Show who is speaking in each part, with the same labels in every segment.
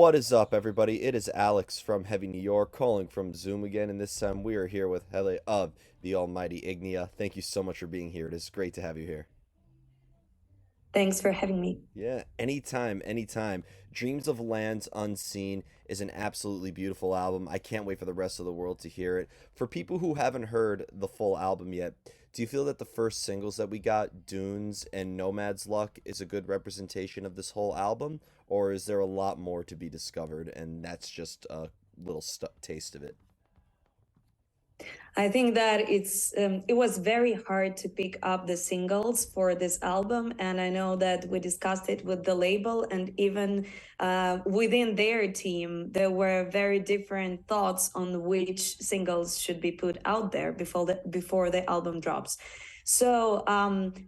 Speaker 1: What is up, everybody? It is Alex from Heavy New York calling from Zoom again, and this time we are here with Helle of the Almighty Ignea. Thank you so much for being here. It is great to have you here.
Speaker 2: Thanks for having me.
Speaker 1: Yeah, anytime, anytime. Dreams of Lands Unseen is an absolutely beautiful album. I can't wait for the rest of the world to hear it. For people who haven't heard the full album yet, do you feel that the first singles that we got, Dunes and Nomad's Luck, is a good representation of this whole album? Or is there a lot more to be discovered and that's just a little taste of it?
Speaker 2: I think that it was very hard to pick up the singles for this album, and I know that we discussed it with the label, and even within their team, there were very different thoughts on which singles should be put out there before the album drops. So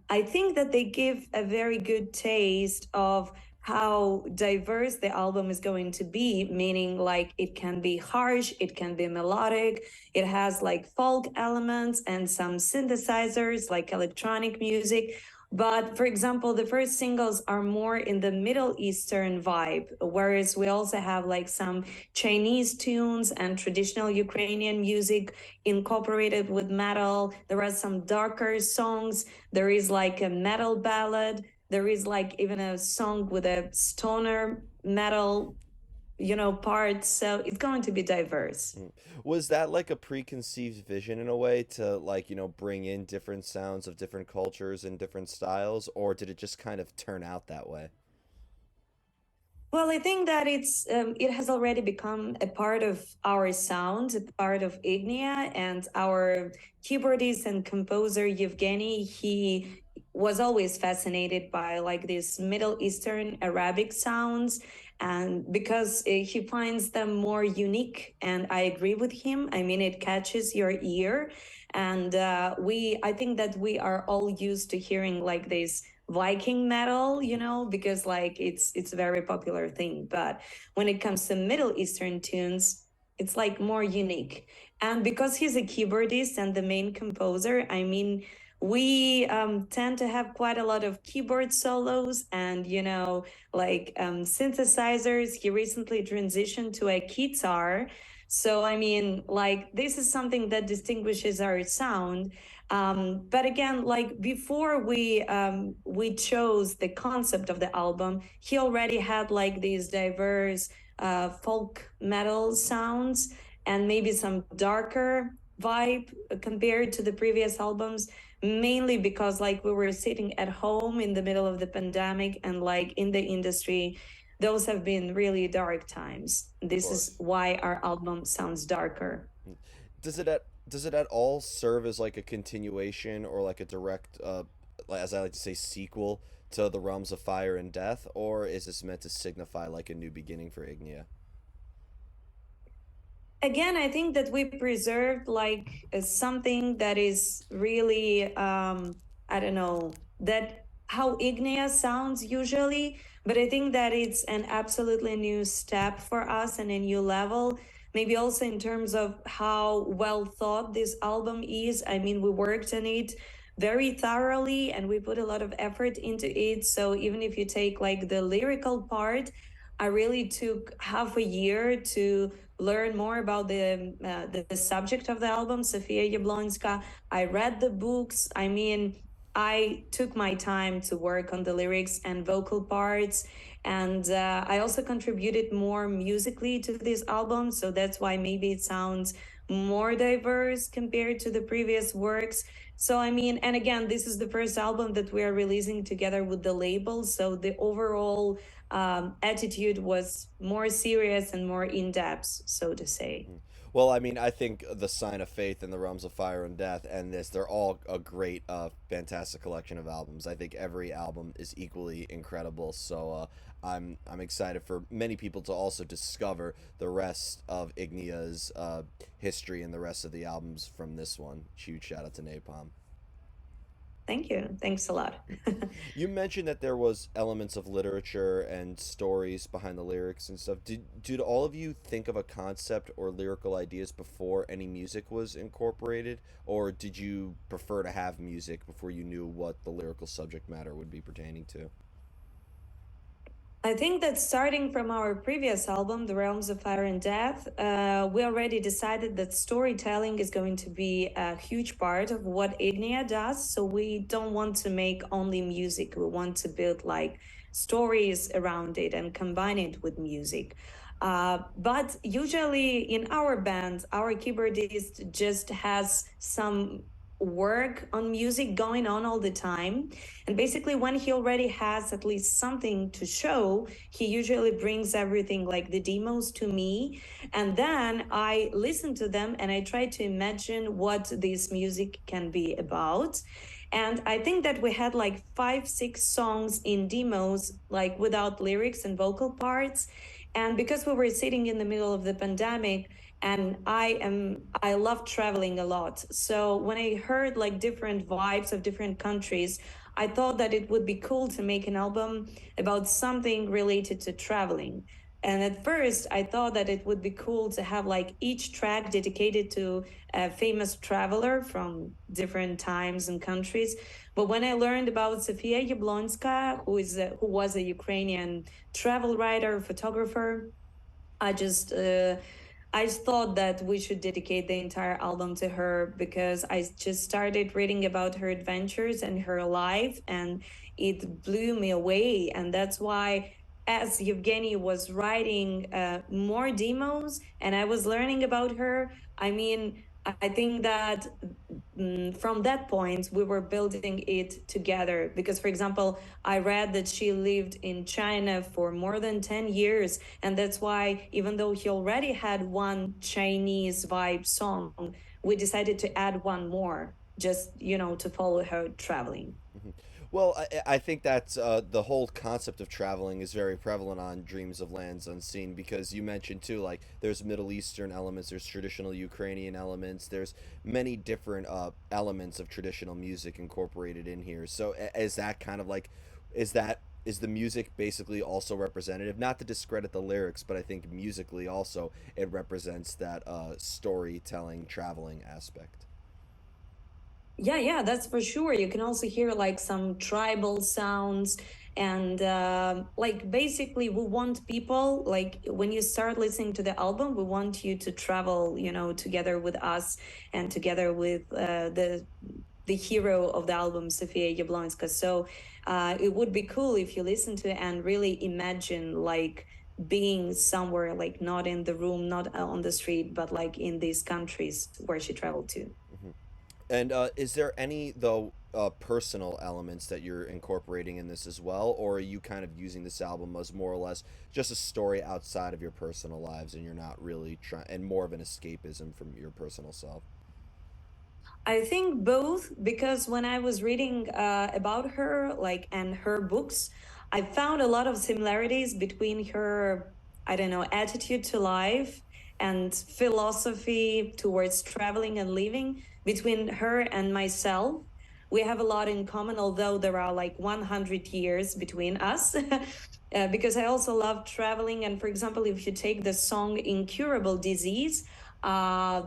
Speaker 2: I think that they give a very good taste of how diverse the album is going to be, meaning like it can be harsh, it can be melodic, it has like folk elements and some synthesizers like electronic music. But for example, the first singles are more in the Middle Eastern vibe, whereas we also have like some Chinese tunes and traditional Ukrainian music incorporated with metal. There are some darker songs. There is like a metal ballad. There is like even a song with a stoner metal, part. So it's going to be diverse.
Speaker 1: Mm. Was that like a preconceived vision in a way to bring in different sounds of different cultures and different styles, or did it just kind of turn out that way?
Speaker 2: Well, I think that it has already become a part of our sound, a part of Ignea, and our keyboardist and composer Yevgeny. He was always fascinated by like these Middle Eastern Arabic sounds, and because he finds them more unique, and I agree with him. I mean, it catches your ear, and I think that we are all used to hearing like this Viking metal, because like it's a very popular thing. But when it comes to Middle Eastern tunes, it's like more unique. And because he's a keyboardist and the main composer, I mean, we tend to have quite a lot of keyboard solos and like synthesizers. He recently transitioned to a guitar. So I mean, like this is something that distinguishes our sound, but again, like before we chose the concept of the album, he already had like these diverse folk metal sounds and maybe some darker vibe compared to the previous albums, mainly because like we were sitting at home in the middle of the pandemic, and like in the industry those have been really dark times.
Speaker 1: Of
Speaker 2: This is
Speaker 1: course.
Speaker 2: why our album sounds darker.
Speaker 1: Mm. Does it at all serve as like a continuation or like a direct as I like to say sequel to the Realms of Fire and Death, or is this meant to signify like a new beginning for Ignia?
Speaker 2: Again, I think that we preserved like something that is really I don't know, that how Ignea sounds usually, but I think that it's an absolutely new step for us and a new level. Maybe also in terms of how well thought this album is. I mean, we worked on it very thoroughly and we put a lot of effort into it. So even if you take like the lyrical part, I really took half a year to learn more about the subject of the album, Sofia Jablonska. I read the books. I mean, I took my time to work on the lyrics and vocal parts. And I also contributed more musically to this album. So that's why maybe it sounds more diverse compared to the previous works. So, I mean, and again, this is the first album that we are releasing together with the label. So the overall attitude was more serious and more in depth, so to say.
Speaker 1: Mm. Well, I mean, I think the Sign of Faith and the Realms of Fire and Death and this, they're all a great, fantastic collection of albums. I think every album is equally incredible. So I'm excited for many people to also discover the rest of Ignea's history and the rest of the albums from this one. Huge shout out to Napalm.
Speaker 2: Thank you. Thanks a lot.
Speaker 1: You mentioned that there was elements of literature and stories behind the lyrics and stuff. Did all of you think of a concept or lyrical ideas before any music was incorporated, or did you prefer to have music before you knew what the lyrical subject matter would be pertaining to?
Speaker 2: I think that starting from our previous album, The Realms of Fire and Death, we already decided that storytelling is going to be a huge part of what Ignea does. So we don't want to make only music. We want to build like stories around it and combine it with music. But usually in our band, our keyboardist just has some work on music going on all the time, and basically, when he already has at least something to show, he usually brings everything like the demos to me. And then I listen to them and I try to imagine what this music can be about. And I think that we had like 5, 6 songs in demos, like without lyrics and vocal parts. And because we were sitting in the middle of the pandemic, and I love traveling a lot. So when I heard like different vibes of different countries, I thought that it would be cool to make an album about something related to traveling. And at first, I thought that it would be cool to have like each track dedicated to a famous traveler from different times and countries. But when I learned about Sofia Yablonska, who was a Ukrainian travel writer, photographer, I just I thought that we should dedicate the entire album to her because I just started reading about her adventures and her life, and it blew me away. And that's why, as Yevgeny was writing more demos and I was learning about her, I mean, I think that from that point we were building it together. Because, for example, I read that she lived in China for more than 10 years, and that's why, even though he already had one Chinese vibe song, we decided to add one more, just, to follow her traveling.
Speaker 1: Mhm. Well, I think that the whole concept of traveling is very prevalent on Dreams of Lands Unseen because you mentioned too, like there's Middle Eastern elements, there's traditional Ukrainian elements, there's many different elements of traditional music incorporated in here. So is that kind of like, is the music basically also representative? Not to discredit the lyrics, but I think musically also it represents that storytelling, traveling aspect.
Speaker 2: Yeah, that's for sure. You can also hear like some tribal sounds. And like basically, we want people, like when you start listening to the album, we want you to travel, together with us and together with the hero of the album, Sofia Yablonska. So it would be cool if you listen to it and really imagine like being somewhere, like not in the room, not on the street, but like in these countries where she traveled to.
Speaker 1: Mhm. And is there any though personal elements that you're incorporating in this as well, or are you kind of using this album as more or less just a story outside of your personal lives, and you're not really trying, and more of an escapism from your personal self?
Speaker 2: I think both, because when I was reading about her, like, and her books, I found a lot of similarities between her, I don't know, attitude to life and philosophy towards traveling and living between her and myself. We have a lot in common, although there are like 100 years between us. Because I also love traveling. And for example, if you take the song Incurable Disease,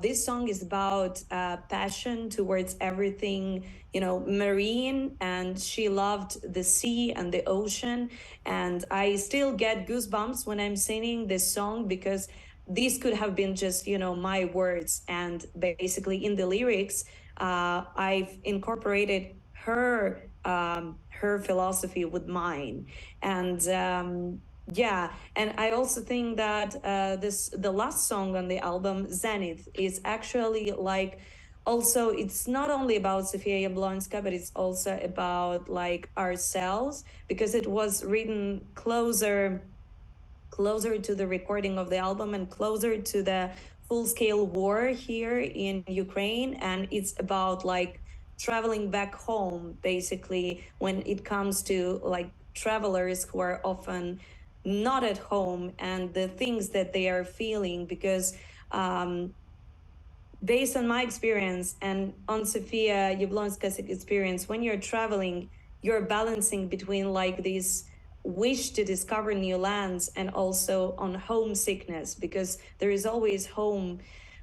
Speaker 2: this song is about passion towards everything, marine, and she loved the sea and the ocean. And I still get goosebumps when I'm singing this song because these could have been just, my words. And basically, in the lyrics, I've incorporated her philosophy with mine. And yeah, and I also think that the last song on the album, Zenith, is actually like, also, it's not only about Sofia Jablonska, but it's also about like ourselves, because it was written closer to the recording of the album and closer to the full scale war here in Ukraine. And it's about like traveling back home, basically, when it comes to like travelers who are often not at home and the things that they are feeling. Because um, based on my experience and on Sofia Yablonska's experience, when you're traveling, you're balancing between like this wish to discover new lands and also on homesickness, because there is always home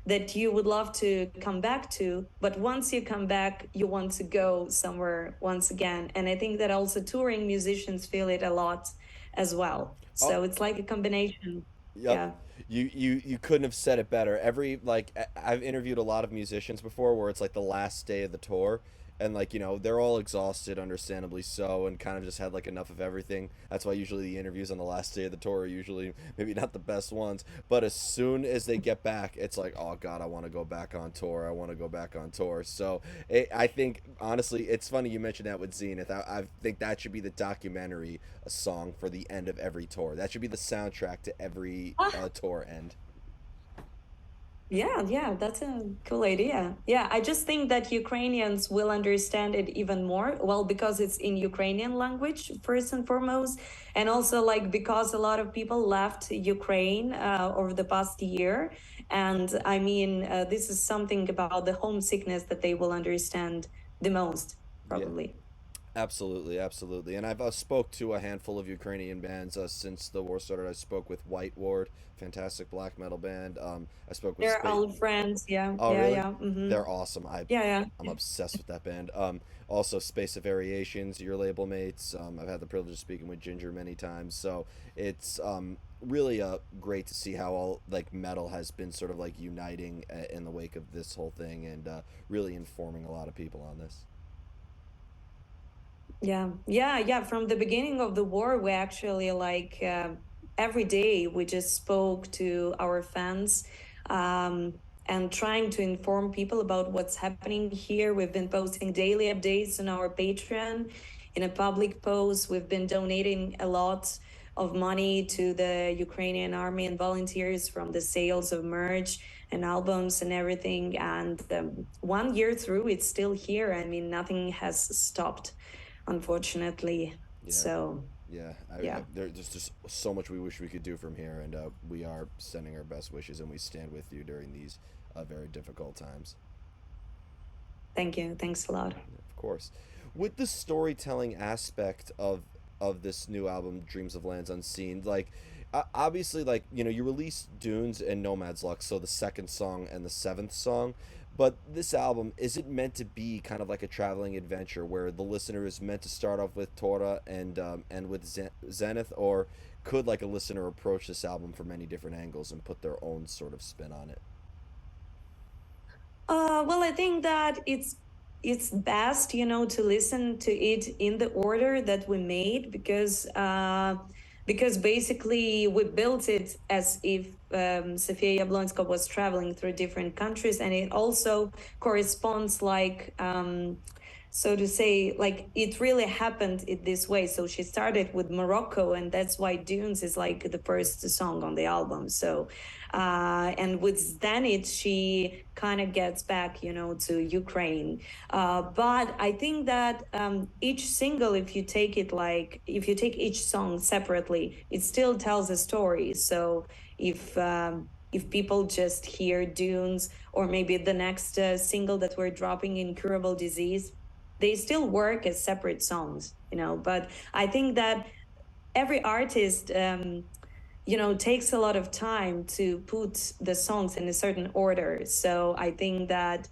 Speaker 2: that you would love to come back to, but once you come back you want to go somewhere once again. And I think that also touring musicians feel it a lot, as well.
Speaker 1: Oh,
Speaker 2: So it's like a combination.
Speaker 1: yep.
Speaker 2: Yeah.
Speaker 1: You couldn't have said it better. Every like I've interviewed a lot of musicians before where it's like the last day of the tour and like, they're all exhausted, understandably so, and kind of just had like enough of everything. That's why usually the interviews on the last day of the tour are usually maybe not the best ones. But as soon as they get back, it's like, oh God, I want to go back on tour. I want to go back on tour. So I think honestly, it's funny you mentioned that with Zenith. I think that should be the documentary, a song for the end of every tour. That should be the soundtrack to every tour end.
Speaker 2: Yeah, yeah, that's a cool idea. Yeah, I just think that Ukrainians will understand it even more. Well, because it's in Ukrainian language, first and foremost. And also, like, because a lot of people left Ukraine over the past year. And I mean, this is something about the homesickness that they will understand the most,
Speaker 1: Yeah.
Speaker 2: probably.
Speaker 1: Absolutely, absolutely. And I've spoke to a handful of Ukrainian bands since the war started. I spoke with White Ward, fantastic black metal band. I spoke with
Speaker 2: They're
Speaker 1: Space.
Speaker 2: all friends. Yeah,
Speaker 1: Oh,
Speaker 2: yeah,
Speaker 1: really?
Speaker 2: yeah.
Speaker 1: They're awesome.
Speaker 2: Yeah,
Speaker 1: I'm obsessed with that band. Also Space of Variations, your label mates. I've had the privilege of speaking with Ginger many times, so it's really great to see how all like metal has been sort of like uniting in the wake of this whole thing and really informing a lot of people on this.
Speaker 2: yeah, yeah, yeah. From the beginning of the war, we actually like every day we just spoke to our fans um, and trying to inform people about what's happening here. We've been posting daily updates on our Patreon in a public post. We've been donating a lot of money to the Ukrainian army and volunteers from the sales of merch and albums and everything. And 1 year through, it's still here. I mean, nothing has stopped, unfortunately.
Speaker 1: Yeah.
Speaker 2: So,
Speaker 1: Yeah,
Speaker 2: yeah,
Speaker 1: there's just so much we wish we could do from here, and we are sending our best wishes, and we stand with you during these very difficult times.
Speaker 2: thank you. Thanks a lot.
Speaker 1: Of course, with the storytelling aspect of this new album, Dreams of Lands Unseen, like obviously, like you released Dunes and Nomad's Luck, so the second song and the seventh song. But this album, is it meant to be kind of like a traveling adventure where the listener is meant to start off with Torah and with Zenith, or could like a listener approach this album from many different angles and put their own sort of spin on it?
Speaker 2: Well, I think that it's best, to listen to it in the order that we made because basically we built it as if Sofia Yablonska was traveling through different countries, and it also corresponds like so to say, like it really happened it this way. So she started with Morocco, and that's why Dunes is like the first song on the album. So and with Zenit, she kind of gets back, to Ukraine. But I think that each single, if you take each song separately, it still tells a story. So if people just hear Dunes, or maybe the next single that we're dropping, Incurable Disease, they still work as separate songs, But I think that every artist takes a lot of time to put the songs in a certain order. So I think that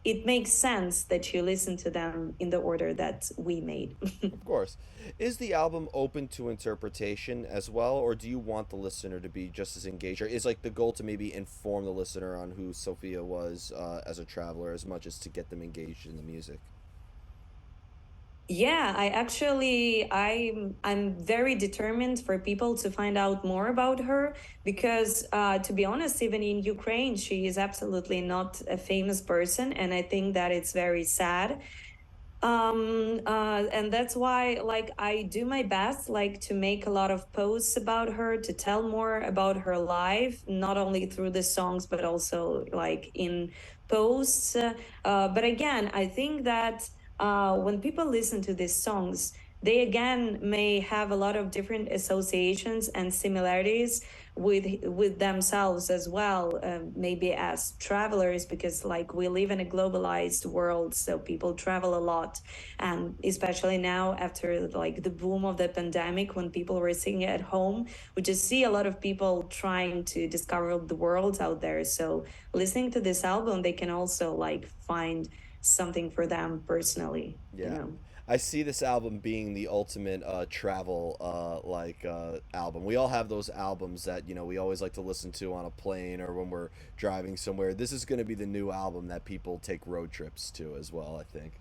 Speaker 2: it makes sense that you listen to them in the order that we made.
Speaker 1: Of course. Is the album open to interpretation as well, or do you want the listener to be just as engaged? Or is like the goal to maybe inform the listener on who Sophia was as a traveler as much as to get them engaged in the music?
Speaker 2: Yeah, I'm very determined for people to find out more about her because to be honest, even in Ukraine, she is absolutely not a famous person, and I think that it's very sad. And that's why like I do my best like to make a lot of posts about her, to tell more about her life, not only through the songs but also like in posts. But again, I think that when people listen to these songs, they again may have a lot of different associations and similarities with themselves as well, maybe as travelers, because like we live in a globalized world, so people travel a lot. And especially now after like the boom of the pandemic, when people were sitting at home, we just see a lot of people trying to discover the world out there. So listening to this album, they can also like find something for them personally,
Speaker 1: Yeah. I see this album being the ultimate travel album. We all have those albums that we always like to listen to on a plane or when we're driving somewhere. This is going to be the new album that people take road trips to as well, I think.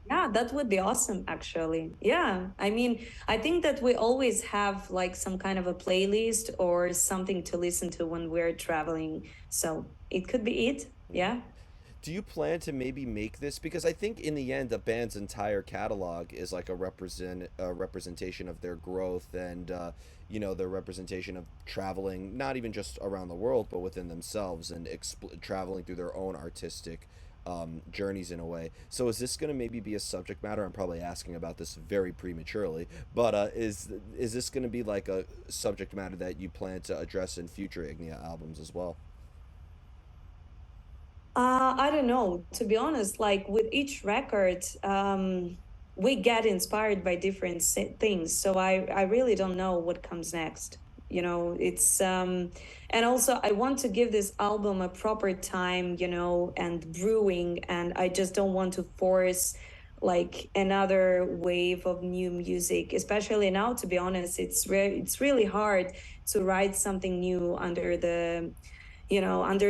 Speaker 2: Yeah, that would be awesome, actually. Yeah. I mean, I think that we always have like some kind of a playlist or something to listen to when we're traveling. So it could be it.
Speaker 1: Yeah.
Speaker 2: Yeah.
Speaker 1: Do you plan to maybe make this, because I think in the end a band's entire catalog is like a representation of their growth and their representation of traveling not even just around the world but within themselves and traveling through their own artistic journeys in a way. So is this going to maybe be a subject matter? I'm probably asking about this very prematurely, but is this going to be like a subject matter that you plan to address in future Ignea albums as well?
Speaker 2: I don't know. To be honest, like with each record, we get inspired by different things. So I really don't know what comes next. It's and also I want to give this album a proper time, and brewing, and I just don't want to force like another wave of new music, especially now. To be honest, it's really hard to write something new under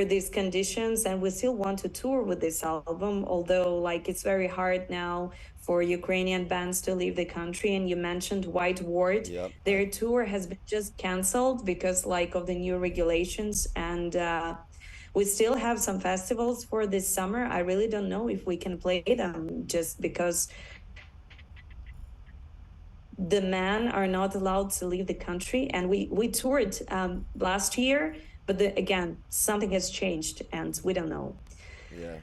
Speaker 2: these conditions, and we still want to tour with this album, although like it's very hard now for Ukrainian bands to leave the country. And you mentioned White Ward,
Speaker 1: Yep.
Speaker 2: their tour has been just canceled because like of the new regulations. And we still have some festivals for this summer. I really don't know if we can play them just because the men are not allowed to leave the country. And we toured last year, but again, something has changed, and we don't know.
Speaker 1: Yeah.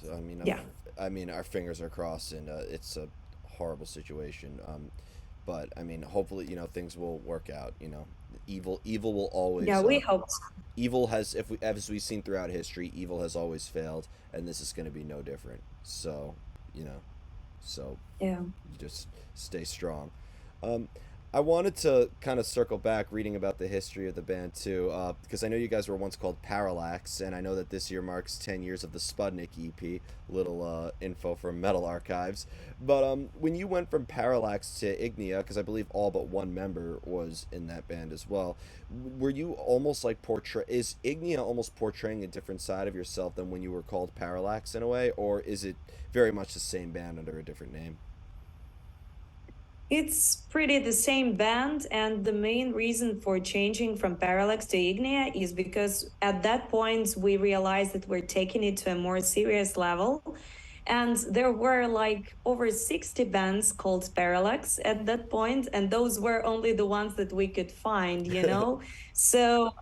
Speaker 1: So
Speaker 2: Yeah,
Speaker 1: I mean, our fingers are crossed, and it's a horrible situation. But I mean, hopefully, things will work out. Evil will
Speaker 2: yeah,
Speaker 1: always.
Speaker 2: we hope so.
Speaker 1: Evil has, if we, as we've seen throughout history, evil has always failed, and this is going to be no different. So, you know, so
Speaker 2: Yeah.
Speaker 1: you just stay strong. Um, I wanted to kind of circle back reading about the history of the band too, because I know you guys were once called Parallax, and I know that this year marks 10 years of the Sputnik EP. Little info from Metal Archives. But when you went from Parallax to Ignea, because I believe all but one member was in that band as well, were you almost like is Ignea almost portraying a different side of yourself than when you were called Parallax in a way, or is it very much the same band under a different name?
Speaker 2: It's pretty the same band, and the main reason for changing from Parallax to Ignea is because at that point we realized that we're taking it to a more serious level. And there were like over 60 bands called Parallax at that point, and those were only the ones that we could find. So,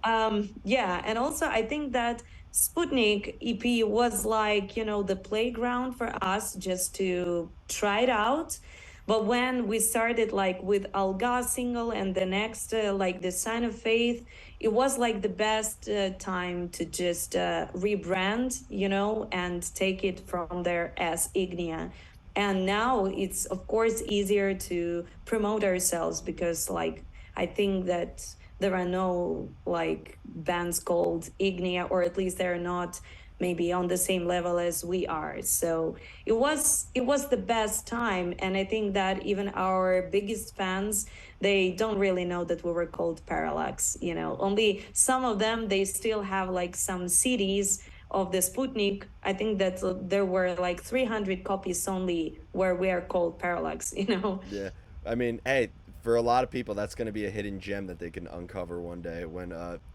Speaker 2: yeah. And also, I think that Sputnik EP was like, the playground for us just to try it out. But when we started like with Alga single and the next like the Sign of Faith, it was like the best time to just rebrand, and take it from there as Ignea. And now it's of course easier to promote ourselves because like I think that there are no like bands called Ignea, or at least they're not maybe on the same level as we are. So it was the best time, and I think that even our biggest fans, they don't really know that we were called Parallax. Only some of them, they still have like some CDs of the Sputnik. I think that there were like 300 copies only where we are called Parallax.
Speaker 1: Yeah, I mean, hey, for a lot of people, that's going to be a hidden gem that they can uncover one day when,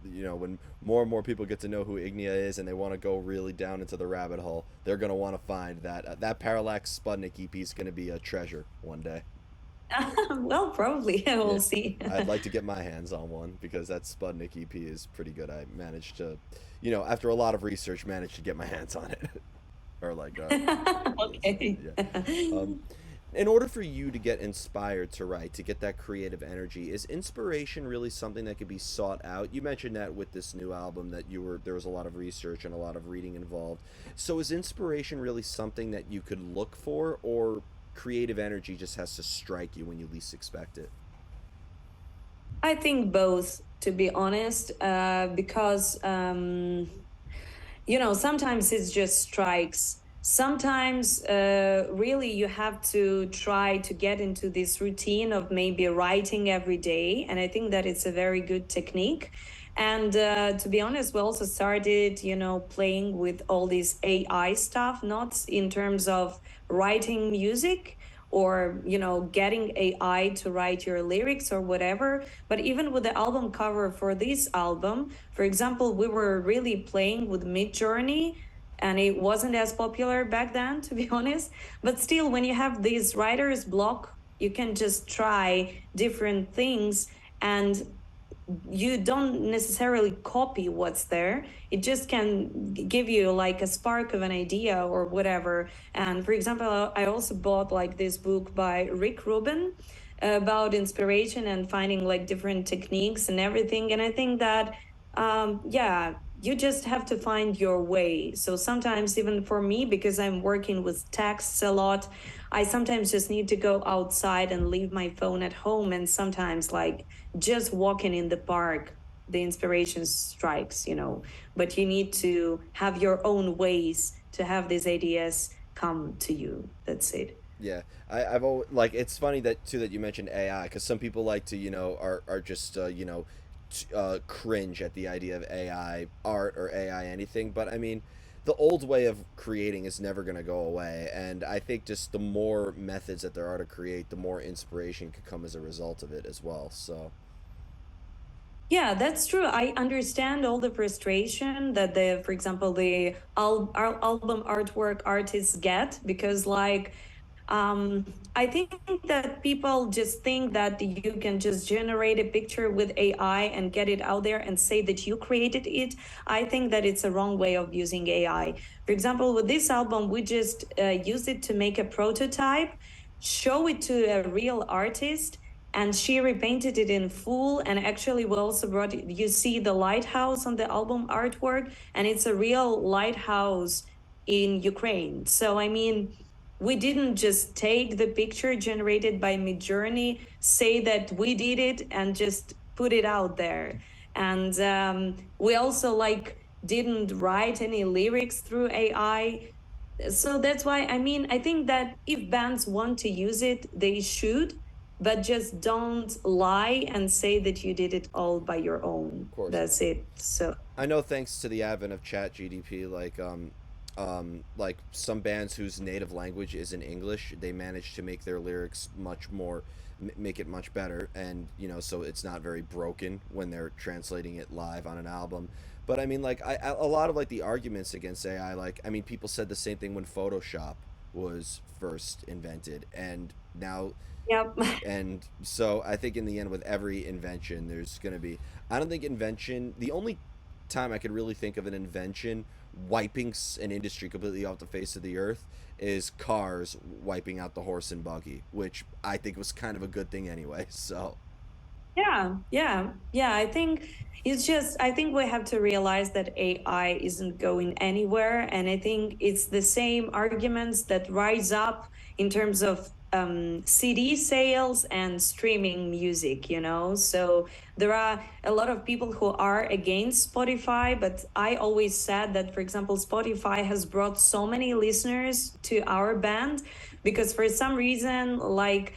Speaker 1: when more and more people get to know who Ignea is and they want to go really down into the rabbit hole. They're going to want to find that that Parallax Sputnik EP is going to be a treasure one day.
Speaker 2: Well, probably.
Speaker 1: Yeah,
Speaker 2: We'll see.
Speaker 1: I'd like to get my hands on one because that Sputnik EP is pretty good. I managed to, after a lot of research, managed to get my hands on it, or like,
Speaker 2: Okay.
Speaker 1: yeah. In order for you to get inspired to write, to get that creative energy, is inspiration really something that could be sought out? You mentioned that with this new album that there was a lot of research and a lot of reading involved. So is inspiration really something that you could look for, or creative energy just has to strike you when you least expect it?
Speaker 2: I think both, to be honest, because sometimes it just strikes. sometimes really you have to try to get into this routine of maybe writing every day, and I think that it's a very good technique. And to be honest, we also started, playing with all this AI stuff, not in terms of writing music or getting AI to write your lyrics or whatever, but even with the album cover for this album, for example, we were really playing with Mid Journey, and it wasn't as popular back then, to be honest. But still, when you have this writer's block, you can just try different things, and you don't necessarily copy what's there. It just can give you like a spark of an idea or whatever. And for example, I also bought like this book by Rick Rubin about inspiration and finding like different techniques and everything. And I think that yeah, you just have to find your way. So sometimes, even for me, because I'm working with texts a lot, I sometimes just need to go outside and leave my phone at home. And sometimes, like, just walking in the park, the inspiration strikes, but you need to have your own ways to have these ideas come to you. That's it.
Speaker 1: Yeah, I've always like it's funny that too that you mentioned AI because some people like to are just cringe at the idea of AI art or AI anything. But I mean, the old way of creating is never going to go away, and I think just the more methods that there are to create, the more inspiration could come as a result of it as well. So
Speaker 2: Yeah, that's true. I understand all the frustration that for example, the album artwork artists get, because like um, I think that people just think that you can just generate a picture with AI and get it out there and say that you created it. I think that it's a wrong way of using AI. For example, with this album, we just use it to make a prototype, show it to a real artist, and she repainted it in full. And actually, we also brought it, you see the lighthouse on the album artwork, and it's a real lighthouse in Ukraine. So, I mean, we didn't just take the picture generated by Midjourney, say that we did it, and just put it out there. And we also like didn't write any lyrics through AI. So that's why, I mean, I think that if bands want to use it, they should, but just don't lie and say that you did it all by your own.
Speaker 1: of course,
Speaker 2: That's it. So
Speaker 1: I know thanks to the advent of Chat GDP, like some bands whose native language isn't English, they manage to make their lyrics much more, make it much better, and so it's not very broken when they're translating it live on an album. But I mean, like, a lot of like the arguments against AI, like, I mean, people said the same thing when Photoshop was first invented, and now
Speaker 2: yep.
Speaker 1: and so I think in the end, with every invention, there's going to be. I don't think invention. The only time I could really think of an invention wiping an industry completely off the face of the earth is cars wiping out the horse and buggy, which I think was kind of a good thing anyway. So
Speaker 2: Yeah. I think it's just, I think we have to realize that AI isn't going anywhere. And I think it's the same arguments that rise up in terms of CD sales and streaming music, So there are a lot of people who are against Spotify, but I always said that, for example, Spotify has brought so many listeners to our band because for some reason, like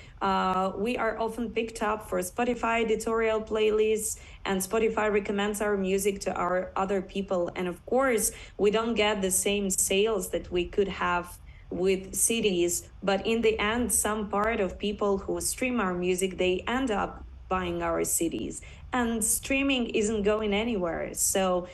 Speaker 2: we are often picked up for Spotify editorial playlists, and Spotify recommends our music to our other people. And of course, we don't get the same sales that we could have with CDs, but in the end, some part of people who stream our music, they end up buying our CDs, and streaming isn't going anywhere. So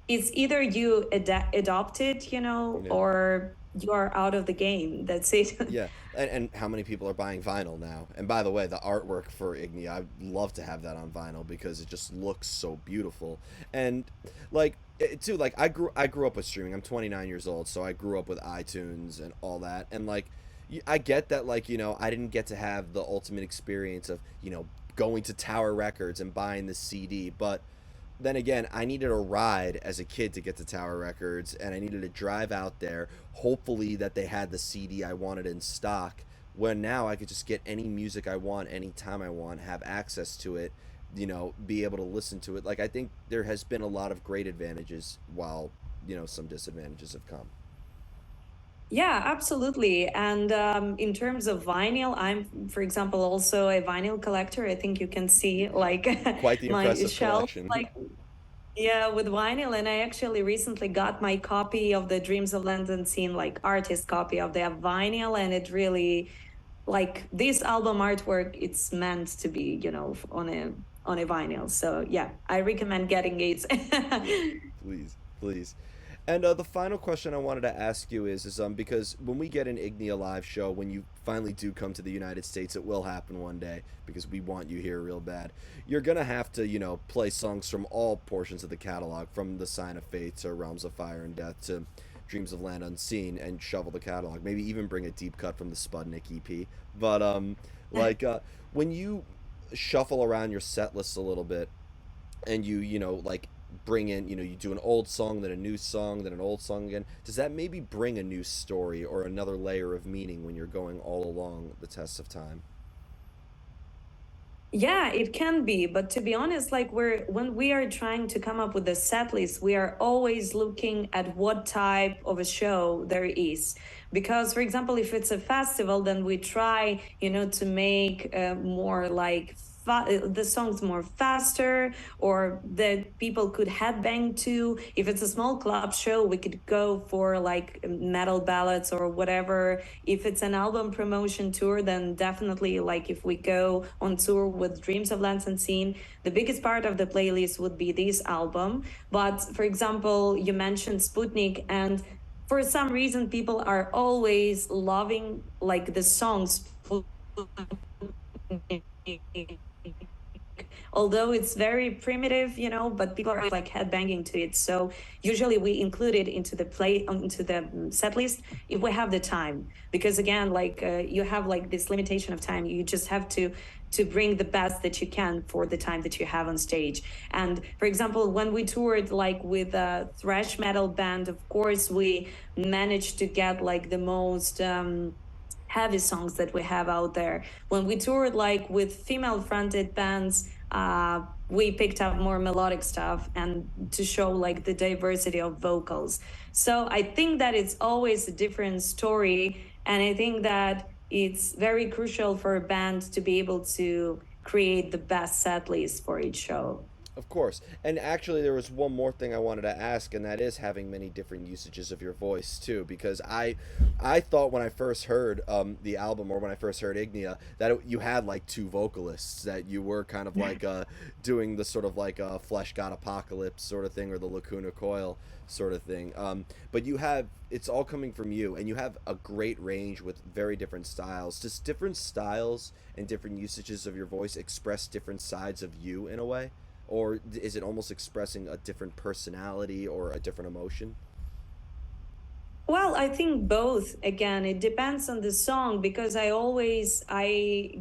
Speaker 2: it's either you adopt it,
Speaker 1: yeah,
Speaker 2: or you are out of the game. That's it.
Speaker 1: yeah, and how many people are buying vinyl now? And by the way, the artwork for Ignea, I'd love to have that on vinyl because it just looks so beautiful. And like too, like I grew up with streaming. I'm 29 years old, so I grew up with iTunes and all that. And like I get that, like, I didn't get to have the ultimate experience of going to Tower Records and buying the CD, but then again, I needed a ride as a kid to get to Tower Records, and I needed to drive out there. Hopefully, that they had the CD I wanted in stock. When now I could just get any music I want, anytime I want, have access to it, be able to listen to it. Like, I think there has been a lot of great advantages, while some disadvantages have come.
Speaker 2: Yeah, absolutely. And in terms of vinyl, I'm, for example, also a vinyl collector. I think you can see like
Speaker 1: Quite the
Speaker 2: my
Speaker 1: impressive
Speaker 2: shelf,
Speaker 1: collection.
Speaker 2: like, yeah, with vinyl. And I actually recently got my copy of the Dreams of London Scene, like artist copy of the vinyl. And it really, like this album artwork, it's meant to be, on a vinyl. So yeah, I recommend getting it.
Speaker 1: Yeah, please, please. And the final question I wanted to ask you is because when we get an Ignia live show, when you finally do come to the United States, it will happen one day because we want you here real bad. You're gonna have to, play songs from all portions of the catalog, from The Sign of Fate to Realms of Fire and Death to Dreams of Land Unseen, and shovel the catalog. Maybe even bring a deep cut from the Sputnik EP. But like when you shuffle around your set list a little bit, and like bring in, you do an old song, then a new song, then an old song again, does that maybe bring a new story or another layer of meaning when you're going all along the test of time?
Speaker 2: Yeah, it can be, but to be honest, like when we are trying to come up with a set list, we are always looking at what type of a show there is. Because, for example, if it's a festival, then we try, to make more like the songs more faster, or that people could headbang to. If it's a small club show, we could go for like metal ballads or whatever. If it's an album promotion tour, then definitely, like if we go on tour with Dreams of Lance and Scene, the biggest part of the playlist would be this album. But for example, you mentioned Sputnik, and for some reason people are always loving like the songs, although it's very primitive, but people are like headbanging to it. So usually we include it into the set list if we have the time, because again, like you have like this limitation of time. You just have to bring the best that you can for the time that you have on stage. And for example, when we toured like with a thrash metal band, of course we managed to get like the most heavy songs that we have out there. When we toured like with female fronted bands, we picked up more melodic stuff and to show like the diversity of vocals. So I think that it's always a different story. And I think that it's very crucial for a band to be able to create the best set list for each show.
Speaker 1: Of course. And actually, there was one more thing I wanted to ask, and that is having many different usages of your voice too. Because I thought when I first heard the album, or when I first heard Ignea, that you had like two vocalists, that you were kind of like doing the sort of like Flesh God Apocalypse sort of thing, or the Lacuna Coil sort of thing. But it's all coming from you, and you have a great range with very different styles. Does different styles and different usages of your voice express different sides of you in a way? Or is it almost expressing a different personality or a different emotion?
Speaker 2: Well, I think both. Again, it depends on the song, because I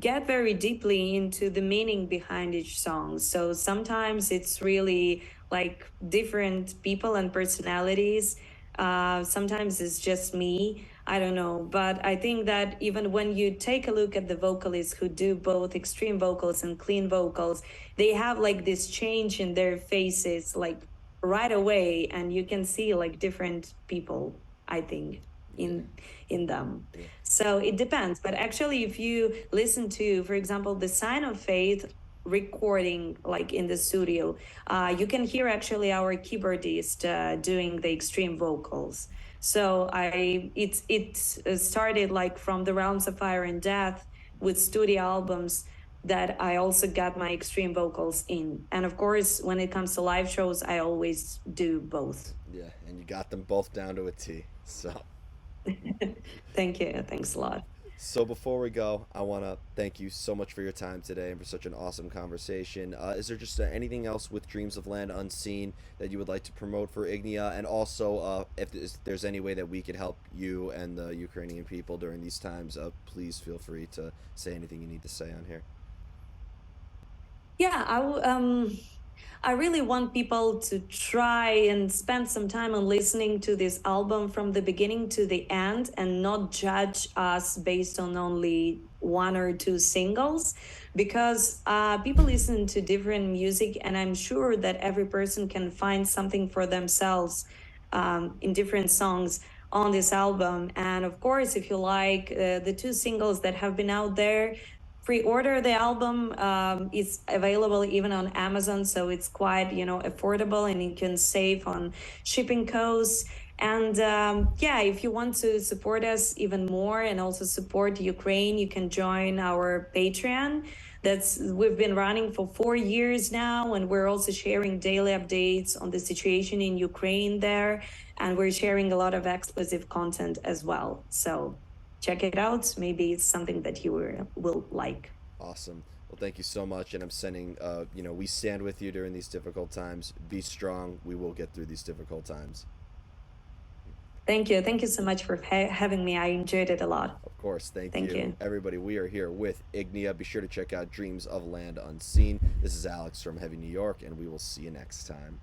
Speaker 2: get very deeply into the meaning behind each song. So sometimes it's really like different people and personalities. Sometimes it's just me. I don't know. But I think that even when you take a look at the vocalists who do both extreme vocals and clean vocals, they have like this change in their faces, like right away, and you can see like different people, I think,
Speaker 1: Yeah,
Speaker 2: in them.
Speaker 1: yeah,
Speaker 2: So it depends. But actually, if you listen to, for example, the Sign of Faith recording, like in the studio, you can hear actually our keyboardist doing the extreme vocals. So it started like from the Realms of Fire and Death with studio albums that I also got my extreme vocals in. And of course, when it comes to live shows, I always do both.
Speaker 1: yeah. And you got them both down to a T. So,
Speaker 2: Thank you. Thanks a lot.
Speaker 1: so before we go, I want to thank you so much for your time today and for such an awesome conversation. Is there just anything else with Dreams of Land Unseen that you would like to promote for Ignea? And also, if there's any way that we could help you and the Ukrainian people during these times, please feel free to say anything you need to say on here.
Speaker 2: Yeah, I really want people to try and spend some time on listening to this album from the beginning to the end, and not judge us based on only one or two singles, because people listen to different music, and I'm sure that every person can find something for themselves in different songs. on this album. And of course, if you like the two singles that have been out there, pre-order the album. It's available even on Amazon, so it's quite affordable, and you can save on shipping costs. And yeah, if you want to support us even more and also support Ukraine, you can join our Patreon. That's we've been running for 4 years now, and we're also sharing daily updates on the situation in Ukraine there, and we're sharing a lot of exclusive content as well. So check it out. Maybe it's something that you will like.
Speaker 1: Awesome. Well, thank you so much, and I'm sending. We stand with you during these difficult times. Be strong. We will get through these difficult times.
Speaker 2: Thank you. Thank you so much for having me. I enjoyed it a lot.
Speaker 1: Of course, thank
Speaker 2: Thank
Speaker 1: you.
Speaker 2: you.
Speaker 1: Everybody, we are here with Ignea. Be sure to check out Dreams of Land Unseen. This is Alex from Heavy New York, and we will see you next time.